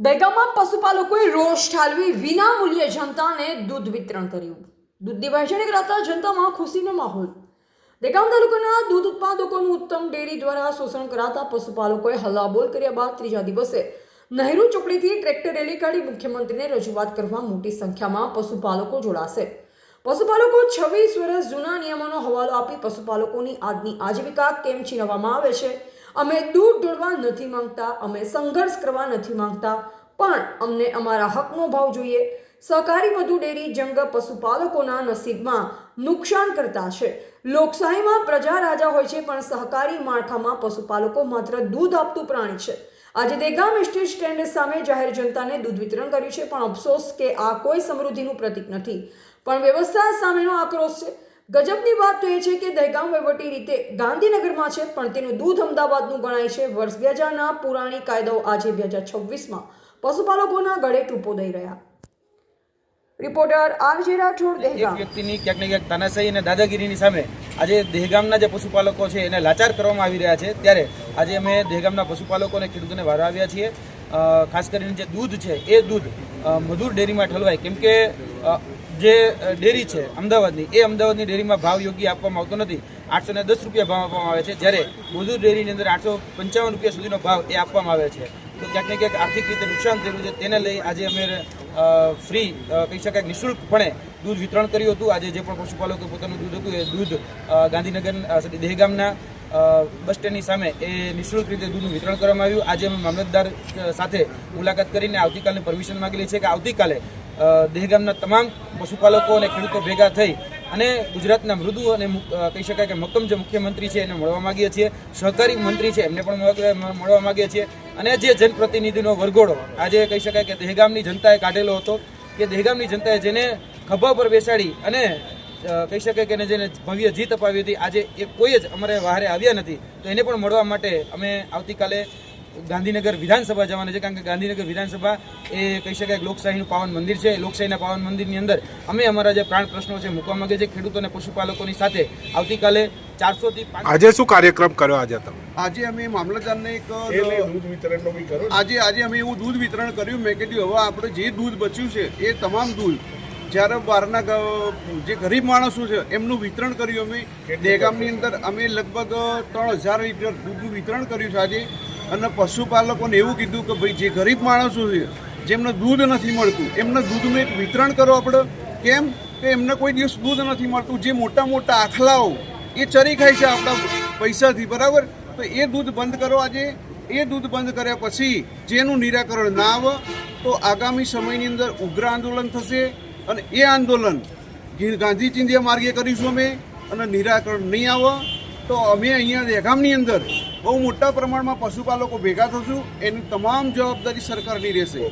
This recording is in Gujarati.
દહેગામમાં પશુપાલકોએ રોષ ઠાલવી વિના મૂલ્યે જનતાને દૂધ વિતરણ કર્યું. દૂધની વહેંચણી કરાતા જનતામાં ખુશીનો માહોલ. દહેગામ તાલુકાના દૂધ ઉત્પાદકોનું ઉત્તમ ડેરી દ્વારા શોષણ કરાતા પશુપાલકોએ હલ્લાબોલ કર્યા બાદ ત્રીજા દિવસે નહેરુ ચોકડીથી ટ્રેક્ટર રેલી કાઢી મુખ્યમંત્રીને રજૂઆત કરવા મોટી સંખ્યામાં પશુપાલકો જોડાશે. પશુપાલકો 26 વર્ષ જૂના નિયમોનો હવાલો આપી પશુપાલકોની આજની આજીવિકા કેમ છીનવવામાં આવે છે? અમે દૂધ ઢોળવા નથી માંગતા, અમે સંઘર્ષ કરવા નથી માંગતા, પણ અમને અમારા હકનો ભાવ જોઈએ. સહકારી વધુ ડેરી જંગ પશુપાલકોના નસીબમાં નુકસાન કરતા છે. લોકશાહીમાં પ્રજા રાજા હોય છે, પણ સહકારી માળખામાં પશુપાલકો માત્ર દૂધ આપતું પ્રાણી છે. આજે દહેગામ એસટી સ્ટેન્ડ સામે જાહેર જનતાને દૂધ વિતરણ કર્યું છે, પણ અફસોસ કે આ કોઈ સમૃદ્ધિનું પ્રતીક નથી, પણ વ્યવસ્થા સામેનો આક્રોશ છે. ગજબની વાત તો એ છે કે દહેગામ વહીવટી રીતે ગાંધીનગરમાં છે, પણ તેનું દૂધ અમદાવાદનું ગણાય છે. વર્ષ 2000ના પુરાણી કાયદાઓ આજે 2026માં પશુપાલકોના ગળે ટૂંપો દઈ રહ્યા. Reporter RJ Rathod, Dehgam. એક વ્યક્તિની ક્યાંક ને ક્યાંક તાનાશાહી અને દાદાગીરીની સામે આજે દહેગામના જે પશુપાલકો છે એને લાચાર કરવામાં આવી રહ્યા છે. ત્યારે આજે અમે દહેગામના પશુપાલકો અને ખેડૂતોને વારવા આવ્યા છીએ. ખાસ કરીને જે દૂધ છે એ દૂધ મધુર ડેરીમાં ઠલવાય, કેમ કે જે ડેરી છે અમદાવાદની, એ અમદાવાદની ડેરીમાં ભાવ યોગ્ય આપવામાં આવતો નથી. 810 રૂપિયા ભાવ આપવામાં આવે છે, જ્યારે મધુર ડેરીની અંદર 855 રૂપિયા સુધીનો ભાવ એ આપવામાં આવે છે. તો ક્યાંક ને ક્યાંક આર્થિક રીતે નુકસાન થયું છે. તેને લઈ આજે અમે ફ્રી કહી શકાય નિઃશુલ્કપણે દૂધ વિતરણ કર્યું હતું. આજે જે પણ પશુપાલકો પોતાનું દૂધ હતું એ દૂધ ગાંધીનગર દહેગામના બસ સ્ટેન્ડની સામે એ નિઃશુલ્ક રીતે દૂધનું વિતરણ કરવામાં આવ્યું. આજે અમે મામલતદાર સાથે મુલાકાત કરીને આવતીકાલની પરમિશન માગેલી છે કે આવતીકાલે દહેગામના તમામ પશુપાલકો અને ખેડૂતો ભેગા થઈ અને ગુજરાતના મૃદુ અને કહી શકાય કે મક્કમ જે મુખ્યમંત્રી છે એને મળવા માગીએ છીએ. સહકારી મંત્રી છે એમને પણ મળવા માગીએ છીએ. અને જે જનપ્રતિનિધિનો વરઘોડો આજે કહી શકાય કે દહેગામની જનતાએ કાઢેલો હતો, કે દહેગામની જનતાએ જેને ખભા પર બેસાડી અને કહી શકાય કે જેને ભવ્ય જીત અપાવી હતી, આજે એ કોઈ જ અમારે વહારે આવ્યા નથી. તો એને પણ મળવા માટે અમે આવતીકાલે ગાંધીનગર વિધાનસભા જવાના છે, કારણ કે ગાંધીનગર વિધાનસભા એ કહી શકાય લોકશાહીનું પાવન મંદિર છે. લોકશાહીના પાવન મંદિરની અંદર અમે અમારા જે પ્રાણ પ્રશ્નો છે મૂકવા માંગે છે. ખેડૂતો અને પશુપાલકોની સાથે આવતીકાલે 400 થી 500. આજે શું કાર્યક્રમ કર્યો? આજે અમે મામલતદારને એક દૂધ વિતરણનો બી કર્યો. આજે અમે એવું દૂધ વિતરણ કર્યું. મેં કીધું હવે આપણે જે દૂધ બચ્યું છે એ તમામ દૂધ જ્યારે બહારના જે ગરીબ માણસો છે એમનું વિતરણ કર્યું. અમે દહેગામની અંદર અમે લગભગ 3000 લીટર દૂધનું વિતરણ કર્યું છે આજે. અને પશુપાલકોને એવું કીધું કે ભાઈ જે ગરીબ માણસો છે જેમને દૂધ નથી મળતું એમને દૂધનું એક વિતરણ કરો આપણે. કેમ કે એમને કોઈ દિવસ દૂધ નથી મળતું. જે મોટા મોટા આખલાઓ એ ચરી ખાય છે આપણા પૈસાથી, બરાબર? તો એ દૂધ બંધ કરો આજે. એ દૂધ બંધ કર્યા પછી જેનું નિરાકરણ ના આવે તો આગામી સમયની અંદર ઉગ્ર આંદોલન થશે. અને એ આંદોલન ગાંધી ચિંધ્યા માર્ગે કરીશું અમે. અને નિરાકરણ નહીં આવે તો અમે અહીંયા દહેગામની અંદર બહુ મોટા પ્રમાણમાં પશુપાલકો ભેગા થશું. એની તમામ જવાબદારી સરકારની રહેશે.